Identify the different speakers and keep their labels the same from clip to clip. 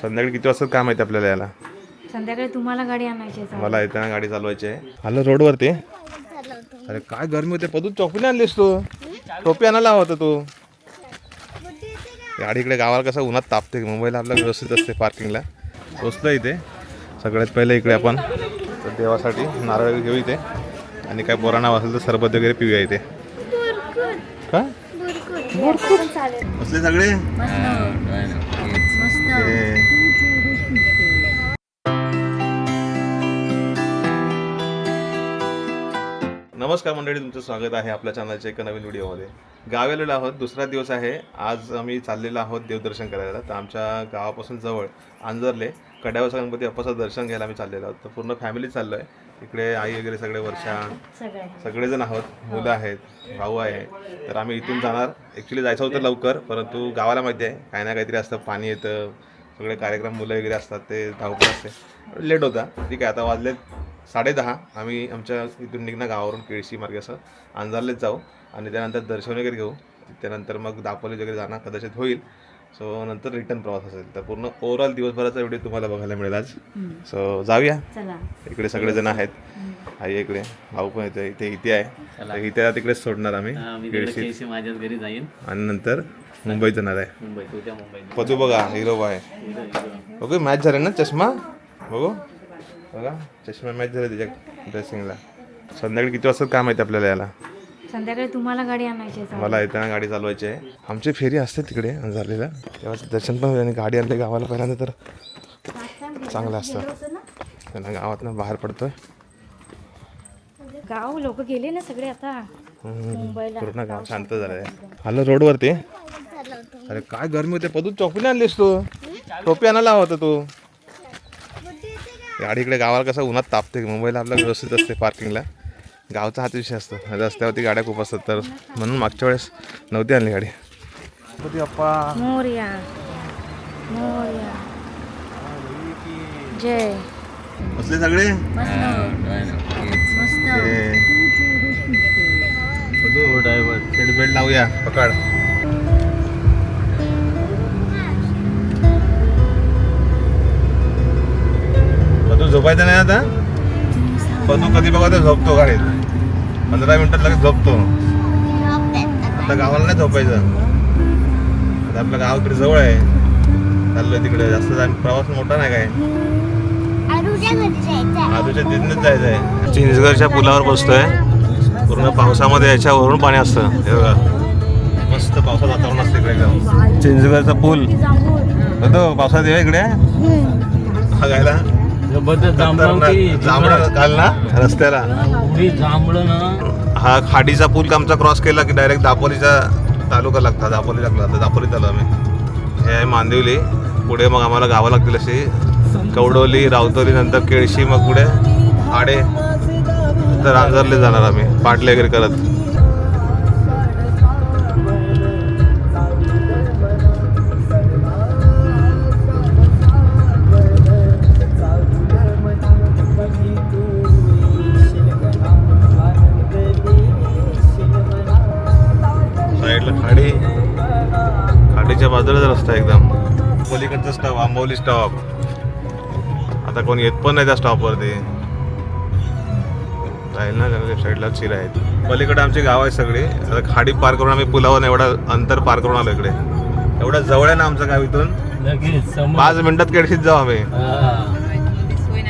Speaker 1: संध्याकाळी किती वाजता काम आहे आपल्याला याला?
Speaker 2: संध्याकाळी तुम्हाला गाडी आणायची आहे.
Speaker 1: मला येताना गाडी चालवायची आहे. आलं रोडवरती. अरे काय गरमी होते. पदू टोपी आणलीस तू? टोपी आणायला हवा होता तू. गाडी इकडे गावाला कसं उन्हात तापते. मुंबईला आपला व्यवस्थित असते पार्किंगला. पोचलं इथे. सगळ्यात पहिले इकडे आपण देवासाठी नारळ घेऊ इथे आणि काय पोरांना असेल तर सरबत वगैरे पिऊया इथे. का बसले सगळे? नमस्कार मंडळी, तुमचं स्वागत आहे आपल्या चॅनलच्या एका नवीन व्हिडिओमध्ये. गावी आलेलो आहोत. दुसरा दिवस आहे. आज आम्ही चाललेलो आहोत देवदर्शन करायला. तर आमच्या गावापासून जवळ अंजरले कड्यावरचा गणपती बाप्पाचं दर्शन घ्यायला आम्ही चाललेलो आहोत. तर पूर्ण फॅमिली चाललो आहे. इकडे आई वगैरे सगळे, वर्षा, सगळेजण आहोत. मुलं आहेत, भाऊ आहे. तर आम्ही इथून जाणार. ॲक्च्युली जायचं होतं लवकर, परंतु गावाला माहिती आहे काही ना काहीतरी असतं. पाणी येतं, सगळे कार्यक्रम मुलं वगैरे असतात, ते धावपळ असते. लेट होता. ठीक आहे, आता वाजले 10:30. आम्ही आमच्या इथून निघणार गावावरून केळशी मार्गे असं अंजारलेच जाऊ आणि त्यानंतर दर्शन वगैरे घेऊ. त्यानंतर मग दापोली वगैरे जाणं कदाचित होईल. सो नंतर रिटर्न प्रवास असेल. तर पूर्ण ओव्हरऑल दिवसभराचा व्हिडिओ तुम्हाला बघायला मिळेल आज. सो जाऊया. इकडे सगळेजण आहेत. आई इकडे, भाऊ पण येते. इथे आहे. इथे तिकडेच सोडणार आम्ही केळशी
Speaker 3: माझ्याच घरी जाईन
Speaker 1: आणि नंतर मुंबईत जाणार आहे.
Speaker 3: मुंबईत
Speaker 1: पतू बघा, हिरो आहे. ओके, मॅच झाले ना. चष्मा बघू बघा, चष्मा मॅच झाले त्याच्या ड्रेसिंगला. संध्याकाळी किती वाजता काम आहे आपल्याला याला?
Speaker 2: संध्याकाळी तुम्हाला गाडी आणायची आहे.
Speaker 1: मला येताना गाडी चालवायची आहे. आमची फेरी असते तिकडे झालेला, तेव्हा दर्शन पण आणि गाडी आणली गावाला पहिल्यांदा तर चांगलं असतं. त्यांना गावातनं बाहेर पडतोय.
Speaker 2: गाव लोक गेले ना सगळे आता मुंबईला.
Speaker 1: पूर्ण गाव शांत झालं आहे. आलं रोडवरती. अरे काय गरमी होते. पदू टोपी आणलीस तू? टोपी आणायला हवा होता तू. गाडी इकडे गावाला कसं उन्हात तापते. मुंबईला आपला व्यवस्थित असते पार्किंगला. गावचा हाच विषय असतो. रस्त्यावरती गाड्या खूप असतात, तर म्हणून मागच्या वेळेस नव्हती आणली गाडी. अप्पा
Speaker 2: मोरया मोरया जय.
Speaker 1: बसले सगळे? सीट बेल्ट लावूया. पकड. पदू झोपायचं नाही आता. पदू कधी बघा तर झोपतो गाडीत. 15 मिनिटात लगेच झोपतो. आता गावाला नाही झोपायचं. आता आपलं गाव इकडे जवळ आहे. चाललोय तिकडे. जास्त प्रवास मोठा नाही काय. आजूच्या तिथूनच जायचं आहे. चिंचगडच्या पुलावर बसतोय. पूर्ण पावसामध्ये याच्यावरून पाणी असतं. हे बघा, मस्त पावसाचं वातावरण असतं इकडे एकदम. चिंचगडचा पूल तो पावसात येऊ इकडे बघायला. जांभळं घाल ना रस्त्याला. हा खाडीचा पूल आमचा क्रॉस केला की डायरेक्ट दापोलीचा तालुका लागला. दापोली लागला तर दापोलीत आलो आम्ही. हे आहे मांदिवली. पुढे मग आम्हाला गावं लागतील अशी कवडोली, रावतोली, नंतर केळशी, मग पुढे आडे, तर अंजरले जाणार आम्ही पाटले वगैरे करत. साईडला खाडी, खाडीच्या बाजूलाच रस्ता एकदम. पलीकडचा स्टॉप आंबवली स्टॉप. आता कोणी येत पण नाही त्या स्टॉपवरती. राहील ना, लेफ्ट साईडला चिरा आहेत. पलीकडे आमची गाव आहे सगळी. आता खाडी पार करून आम्ही पुलावर एवढा अंतर पार करून आलो इकडे. एवढं जवळ आहे ना आमचं गाव. इथून 5 मिनिटात केळशीत जाऊ आम्ही.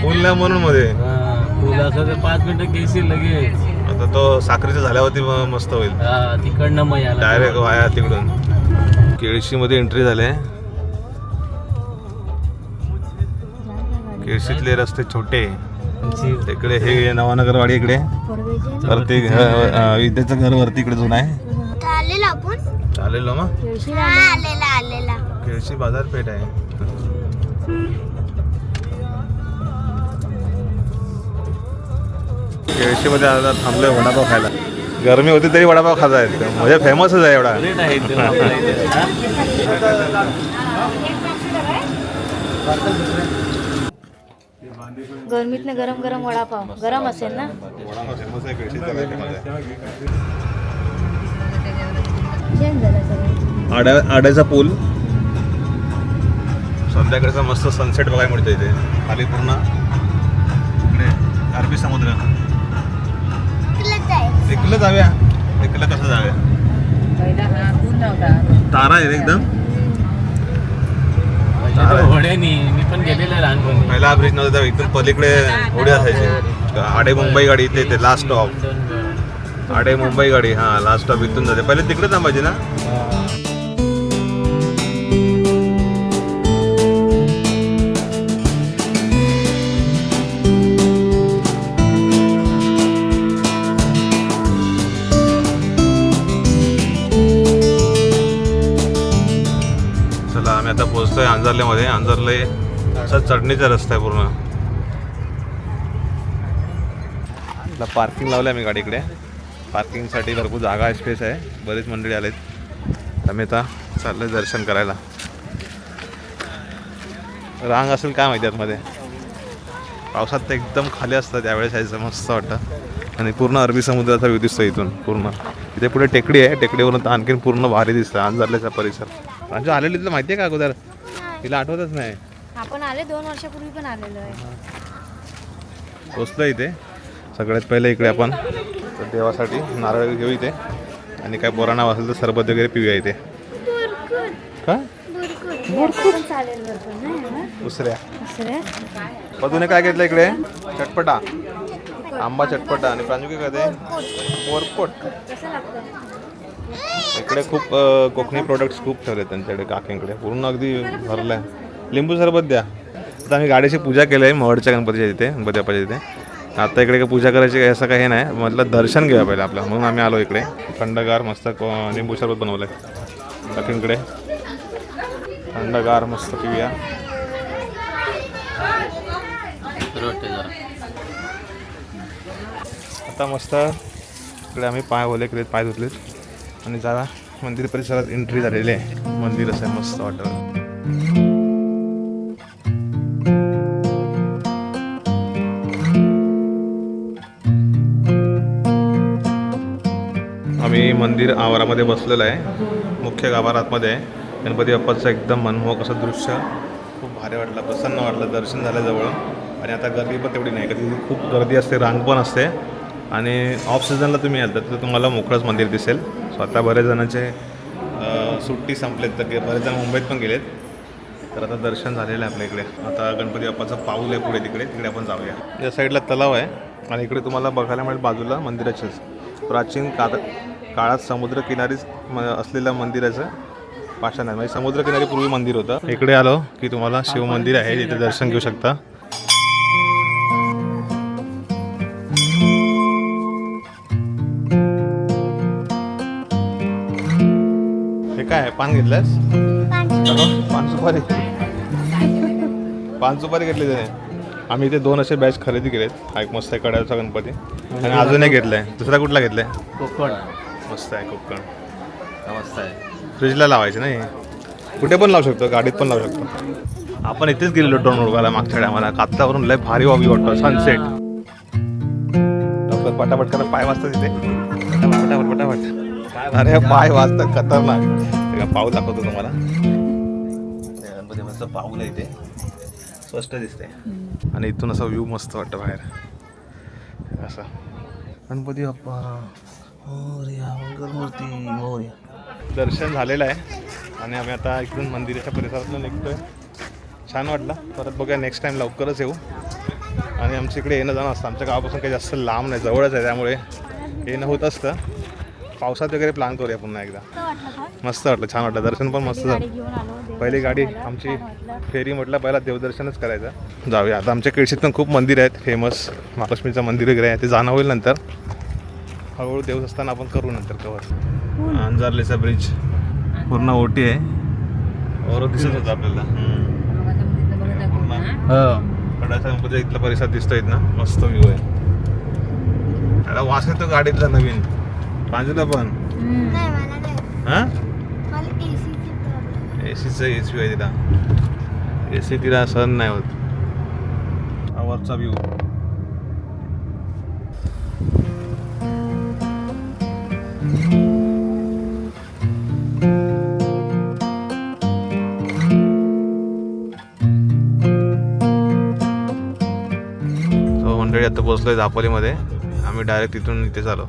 Speaker 1: पूल नाही म्हणून मध्ये
Speaker 3: 5 मिनिटं केळशी लगेच.
Speaker 1: आता तो साखरेचा झाल्यावरती मस्त होईल.
Speaker 3: तिकडनं मग
Speaker 1: डायरेक्ट वाया तिकडून. केळशी मध्ये एंट्री झाले. केळशीतले रस्ते छोटे. तिकडे हे नवानगरवाडी इकडे वरती विद्याचं घर वरती इकडे जुनं आहे. चालेल मग. केळशी बाजारपेठ आहे. केळशी मध्ये आता थांबलोय वडापाव खायला. गरमी होती तरी वडापाव खाता आहेत. म्हणजे फेमसच आहे एवढा.
Speaker 2: गरमीतनं गरम गरम वडापाव. गरम असेल ना.
Speaker 1: वडापाव फेमस आहे केळशीचा. आड्याचा पूल संध्याकाळचा मस्त सनसेट बघायला मिळतं इथे. खाली पूर्ण इकडे अरबी समुद्र. इकडलं जाऊया. इकडलं कसं जाऊया? तारा आहे रे एकदम.
Speaker 3: होड्यानी मी पण गेलेलो लहानपणी.
Speaker 1: पहिला ब्रिज नव्हता, इथून पलीकडे होडी असायची. आडे मुंबई गाडी इथे येते लास्ट स्टॉप. आडे मुंबई गाडी हां लास्ट स्टॉप इथून जाते. पहिले तिकडे थांबायची ना. चला आम्ही आता पोहोचतोय अंजरलेमध्ये. अंजरले असा चढणीचा रस्ता आहे पूर्ण. पार्किंग लावलं आहे मी गाडीकडे. पार्किंगसाठी भरपूर जागा आहे, स्पेस आहे. बरेच मंडळी आलेत. आम्ही आता चाललोय दर्शन करायला. रांग असेल काय माहिती आतमध्ये. पावसात तर एकदम खाली असतं त्यावेळेस यायचं मस्त वाटतं. आणि पूर्ण अरबी समुद्राचा व्ह्यू दिसतो इथून पूर्ण. इथे पुढे टेकडी आहे, टेकडीवरून तर आणखीन पूर्ण भारी दिसतं अंजरलेचा परिसर. म्हणजे आलेली तुला माहिती आहे का अगोदर? तिला आठवतच नाही.
Speaker 2: आपण आले 2 वर्षापूर्वी पण आलेलो आहे.
Speaker 1: पोचलो इथे. सगळ्यात पहिले इकडे आपण देवासाठी नारळ घेऊ इथे. आणि काय पोरांना असेल तर सरबत वगैरे पिऊया इथे. का
Speaker 2: पण चालेल भरपूर नाही
Speaker 1: दुसऱ्या
Speaker 2: दुसऱ्या.
Speaker 1: पदूने काय घेतलं इकडे? चटपटा आंबा चटपटा. आणि प्रांजू काय ते बोरकोट.
Speaker 2: कसं लागतं?
Speaker 1: इकडे खूप कोकणी प्रोडक्ट्स खूप ठेवले त्यांच्याकडे. काकींकडे पूर्ण अगदी भरलं आहे. लिंबू सरबत द्या. आता आम्ही गाडीची पूजा केली आहे मवडच्या गणपतीच्या तिथे, गणपती बाप्पाच्या तिथे. आता इकडे काही पूजा करायची काही असं काही नाही. म्हटलं दर्शन घेऊया पहिलं आपलं, म्हणून आम्ही आलो इकडे. थंडगार मस्त लिंबू सरबत बनवलं आहे काकींकडे. थंडगार मस्त पिऊया. आता मस्त इकडे आम्ही पाय ओले केलेत, पाय धुतलेत आणि जरा मंदिर परिसरात एंट्री झालेली आहे. मंदिर असं आहे मस्त वाटतं. आम्ही मंदिर आवारामध्ये बसलेलं आहे. मुख्य गाभारातमध्ये आहे. गणपती बाप्पाचं एकदम मनमोहक असं दृश्य. खूप भारी वाटलं, प्रसन्न वाटलं. दर्शन झालं जवळ. आणि आता गर्दी पण तेवढी नाही. कधी खूप गर्दी असते, रांग पण असते. आणि ऑफ सीझनला तुम्ही याल तर तुम्हाला मोकळंच मंदिर दिसेल. स्वतः बरेच जणांचे सुट्टी संपलेत, तर बरेच जण मुंबईत पण गेलेत. तर आता दर्शन झालेलं आहे आपल्या इकडे. आता गणपती बाप्पाचं पाऊल आहे पुढे, तिकडे आपण जाऊया. या साईडला तलाव आहे आणि इकडे तुम्हाला बघायला मिळेल बाजूला मंदिराचेच प्राचीन काळात समुद्रकिनारीच असलेलं मंदिराचं पाषाण आहे. म्हणजे समुद्रकिनारी पूर्वी मंदिर होतं. इकडे आलो की तुम्हाला शिव मंदिर आहे, तिथे दर्शन घेऊ शकता. हे काय आहे? पान घेतलंस? पान सुपारी. पान सुपारी घेतली त्याने. आम्ही इथे 2 असे बॅच खरेदी केलेत. हा एक मस्त आहे कड्याचा गणपती. आणि अजून एक घेतलाय. दुसरा कुठला घेतलाय?
Speaker 3: कोकण
Speaker 1: मस्त आहे कोकण.
Speaker 3: मस्त आहे.
Speaker 1: फ्रीजला लावायचं नाही, कुठे पण लावू शकतो, गाडीत पण लावू शकतो. आपण इथेच गेलेलो ड्रोन उडवायला मागच्या आम्हाला. कातलावरून लय भारी वावी वाटतो सनसेट. डॉक्टर पटापट करा, पाय वाजतात तिथे. पटापट पटापट. अरे पाय वाजतात खतरनाक. पाऊल दाखवतो तुम्हाला. गणपती मस्त पाऊल आहे इथे, स्पष्ट दिसते. आणि इथून असा व्ह्यू मस्त वाटतं बाहेर असं. गणपती बाप्पा मोरया, मंगलमूर्ती मोरया. दर्शन झालेलं आहे आणि आम्ही आता इकडून मंदिराच्या परिसरातून निघतोय. छान वाटलं. परत बघूया नेक्स्ट टाईम लवकरच येऊ. आणि आमच्या इकडे येणं जाणं असतं. आमच्या गावापासून काही जास्त लांब नाही, जवळच आहे, त्यामुळे येणं होत असतं. पावसात वगैरे प्लॅन करूया पुन्हा एकदा. मस्त वाटलं, छान वाटलं. दर्शन पण मस्त झालं. पहिली गाडी आमची फेरी म्हटलं पहिला देवदर्शनच करायचं. जाऊया आता. आमच्या केळशीत पण खूप मंदिर आहेत फेमस. महालक्ष्मीचं मंदिर वगैरे आहे, ते जाणं होईल नंतर. हळूहळू देव असताना आपण करू नंतर कवर. अंजारलेचा ब्रिज पूर्ण ओटी आहे. और दिसत होतं आपल्याला कडाचा गणपती इथला परिसर दिसतोय ना, मस्त व्ह्यू आहे. त्याला वास येतो गाडीतला नवीन. बाजूला पण हां एसीचं एसी आहे तिला. एसी तिला सहन नाही होत. आवाजचा व्ह्यू. मंडळी आता पोहोचलोय दापोलीमध्ये. आम्ही डायरेक्ट तिथून इथे चालू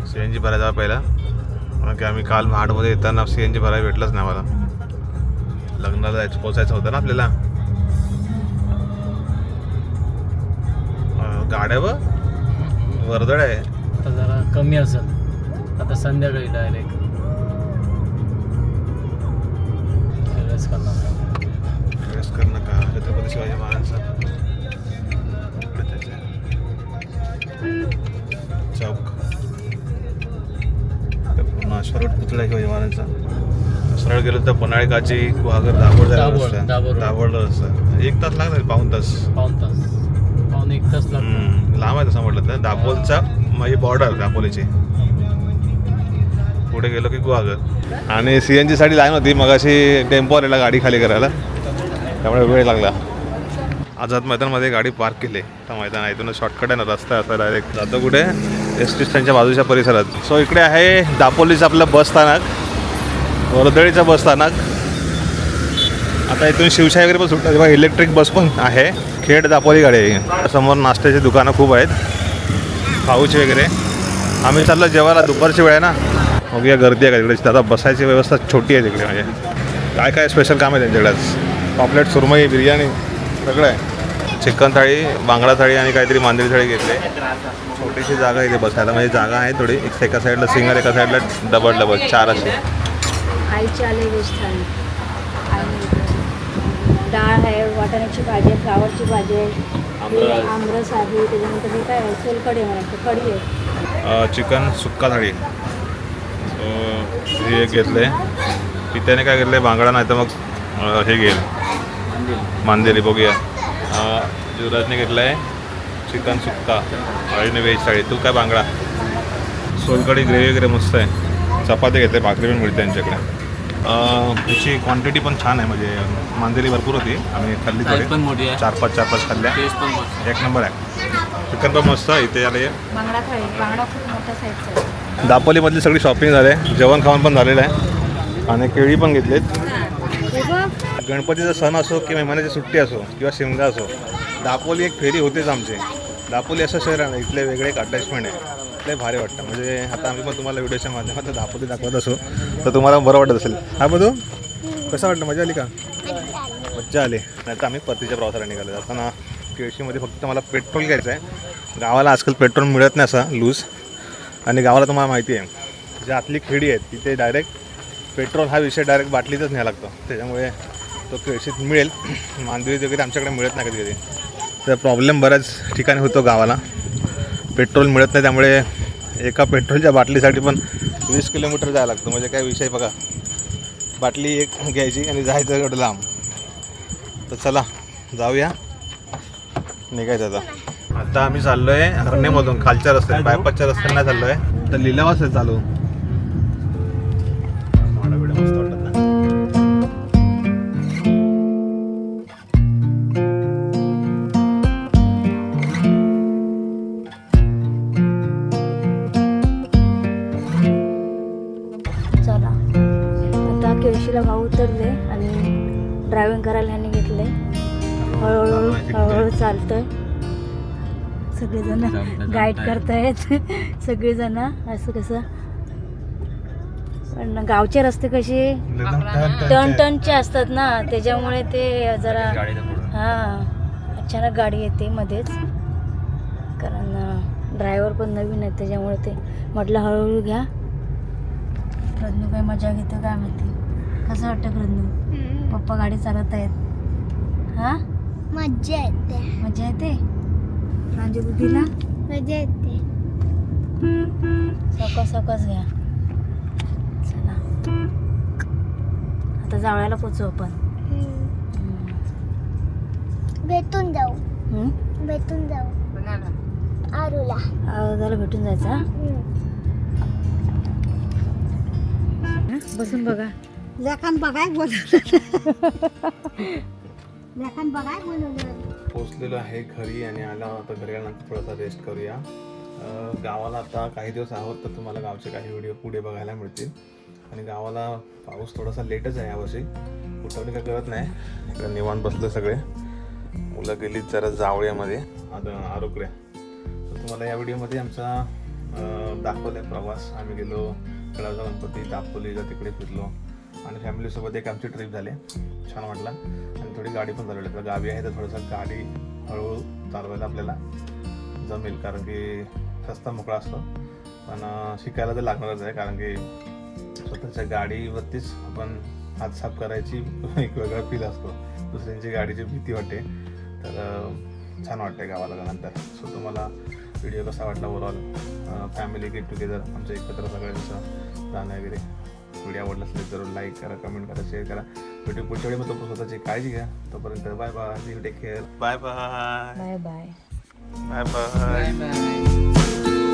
Speaker 1: CNG भरायचा पहिला, कारण की आम्ही काल महाडमध्ये येताना CNG भरायला भेटलंच नाही मला. लग्नाला जायचं पोचायचं होतं ना आपल्याला. गाड्या वर्दळ आहे.
Speaker 3: आता जरा कमी असेल, आता संध्याकाळी डायरेक्ट
Speaker 1: रेस्ट करणं का छत्रपती शिवाजी महाराजांचा चौक पूर्ण अश्वरोड पुतळा आहे शिवाजी महाराजांचा. सरळ गेलो तर पन्हाळे काची गुहागर दाभोळ जायला रस्ता. दाभोळला रस्ता 1 तास लागणार, पाऊण तास.
Speaker 3: पाऊण 1 तास लागतो.
Speaker 1: लांब आहे तसं म्हटलं तर. दापोलचा म्हणजे बॉर्डर दापोलीची. पुढे गेलो की गुहागर. आणि CNG साठी लाईन होती मगाशी. टेम्पो आलेला गाडी खाली करायला, त्यामुळे वेळ लागला. आझाद मैदानमध्ये गाडी पार्क केली. त्या मैदान इथून शॉर्टकट आहे ना, रस्ता असा डायरेक्ट जातो कुठे ST स्टँडच्या बाजूच्या परिसरात. सो इकडे आहे दापोलीचं आपलं बस स्थानक, वर्दळीचं बस स्थानक. आता इथून शिवशाही वगैरे पण सुटतात तेव्हा इलेक्ट्रिक बस पण आहे. खेड दापोली गाडी आहे. समोर नाश्त्याची दुकानं खूप आहेत, खाऊची वगैरे. आम्ही चाललो जेवायला, दुपारची वेळ आहे ना. मग या गर्दी आहे का तिकडे. आता बसायची व्यवस्था छोटी आहे तिकडे. म्हणजे काय काय स्पेशल काम आहे त्यांच्याकडेच. पॉपलेट, सुरमई, बिर्याणी सगळं आहे. चिकन थाळी, बांगडा थाळी आणि काहीतरी मांदेली थाळी घेतली. छोटीशी जागा इथे बसायला, म्हणजे जागा आहे थोडी. एका साईडला सिंगल, एका साईडला डबल 4 असे.
Speaker 2: आईची आले व्हेज थाळी आणि डाळ आहे, वाटाण्याची भाजी आहे, फ्लावरची भाजी आहे, आमरस आहे, त्याच्यानंतर हे काय आहे, सोलकढी आहे, म्हणायचं कढी आहे.
Speaker 1: चिकन सुक्का थाळी. हे एक घेतलं आहे. पित्याने काय घेतलं आहे, बांगडा नाही तर मग हे घेईल मांदेली. बघूया. युवराजने घेतलं आहे चिकन सुक्का आणि व्हेज थाळी. तू काय बांगडा. सोलकढी ग्रेव्ही वगैरे मस्त आहे. चपाती घेतले, भाकरी पण मिळते त्यांच्याकडे. त्याची क्वांटिटी पण छान आहे, म्हणजे मांदेली भरपूर होती. आम्ही खाल्ली थोडी,
Speaker 3: पण मोठी आहे.
Speaker 1: 4-5 खाल्ल्या. एक नंबर आहे. चिकन पण मस्त इथे आले.
Speaker 2: बांगडा थाळी, बांगडा खूप मोठ्या साईजचा आहे.
Speaker 1: दापोलीमधली सगळी शॉपिंग झाली आहे, जेवण खावण पण झालेलं आहे आणि केळी पण घेतलीत. गणपतीचा सण असो किंवा मेहमानाची सुट्टी असो किंवा शिमगा असो, दापोली एक फेरी होतेच आमची. दापोली असं शहर आहे ना, इथले वेगळे एक अटॅचमेंट आहे. लय भारी वाटतं. म्हणजे आता आम्ही पण तुम्हाला व्हिडिओच्या माध्यमातून दापोली दाखवत असो तर तुम्हाला बरं वाटत असेल. हा बघू कसं वाटलं, मजा आली का? मजा आली. नाही तर आम्ही परतीच्या प्रवासाला निघालो. जाताना केळशीमध्ये फक्त मला पेट्रोल घ्यायचं आहे. गावाला आजकाल पेट्रोल मिळत नाही असं लूज. आणि गावाला तुम्हाला माहिती आहे, जे आतली खेडी आहेत तिथे डायरेक्ट पेट्रोल हा विषय डायरेक्ट बाटलीतच न्यायला लागतो. त्याच्यामुळे तो केळशीत मिळेल. मांदेलीत वगैरे आमच्याकडे मिळत नाही कधी कधी. तर प्रॉब्लेम बऱ्याच ठिकाणी होतो गावाला, पेट्रोल मिळत नाही. त्यामुळे एका पेट्रोलच्या बाटलीसाठी पण 20 किलोमीटर जायला लागतं. म्हणजे काय विषय बघा, बाटली एक घ्यायची आणि जायचं एवढं लांब. तर चला जाऊया, निघायचं आता आम्ही चाललो आहे हरणेमधून खालच्या रस्त्याने, बायपासच्या रस्त्याने चाललो आहे. तर लिलावाच आहे चालू. मस्त वाटत ना.
Speaker 2: चला आता केळशीला भाऊ उतरले आणि ड्रायव्हिंग करायला ह्यांनी घेतले. हळूहळू चालतोय. सगळेजण गाईड करतायत. सगळेजण असं कसं. पण गावचे रस्ते कसे टनचे असतात ना, त्याच्यामुळे ते जरा हां अचानक गाडी येते मध्येच. कारण ड्रायव्हर पण नवीन आहेत, त्याच्यामुळे ते म्हटलं हळूहळू घ्या. प्रज्ञू काही मजा घेतो काय माहिती. कसं वाटतं प्रज्ञू, पप्पा गाडी चालवत आहेत? हां
Speaker 4: मज्जा येते.
Speaker 2: मजा येते. प्रांजलीला
Speaker 4: मजा येते.
Speaker 2: सावकाश घ्या. चला आता जावळ्याला पोचू आपण.
Speaker 4: भेटून जाऊ.
Speaker 2: हम्म?
Speaker 4: भेटून जाऊ आरूला.
Speaker 2: त्याला भेटून जायचं. हा? बसून बघा.
Speaker 4: लेखान बघाय बोलवलं. लेखान बघाय बोलवलं.
Speaker 1: पोचलेलो आहे घरी आणि आला आता घरी आल्यानंतर थोडासा रेस्ट करूया. गावाला आता काही दिवस आहोत तर तुम्हाला गावचे काही व्हिडिओ पुढे बघायला मिळतील. आणि गावाला पाऊस थोडासा लेटच आहे यावर्षी. उठवणी काय करत नाही. इकडे निवांत बसले सगळे. मुलं गेलीत जरा जावळ्यामध्ये आरोग्य. तर तुम्हाला या व्हिडिओमध्ये आमचा दाखवला आहे प्रवास. आम्ही गेलो कळावजा गणपती, दापोलीला तिकडे फिरलो आणि फॅमिलीसोबत एक आमची ट्रिप झाली. छान वाटला आणि थोडी गाडी पण चालवली. आपलं गावी आहे तर थोडंसं गाडी हळूहळू चालवायला आपल्याला जमेल, कारण की रस्ता मोकळा असतो. पण शिकायला तर लागणारच आहे, कारण की स्वतःच्या गाडीवरतीच आपण हात साफ करायची एक वेगळा फील असतो. दुसऱ्यांची गाडीची भीती वाटते. तर छान वाटते गावाला गेल्यानंतर. सो तुम्हाला व्हिडिओ कसा वाटला ओव्हरऑल फॅमिली गेट टुगेदर आमचं एकत्र सगळ्यांचं जाणं वगैरे. व्हिडिओ आवडला असेल जरूर लाईक करा, कमेंट करा, शेअर करा. व्हिडिओ पुढच्या वेळी मग स्वतःची काळजी घ्या. तोपर्यंत bye bye, you take care. Bye bye
Speaker 2: bye bye.
Speaker 1: Bye bye.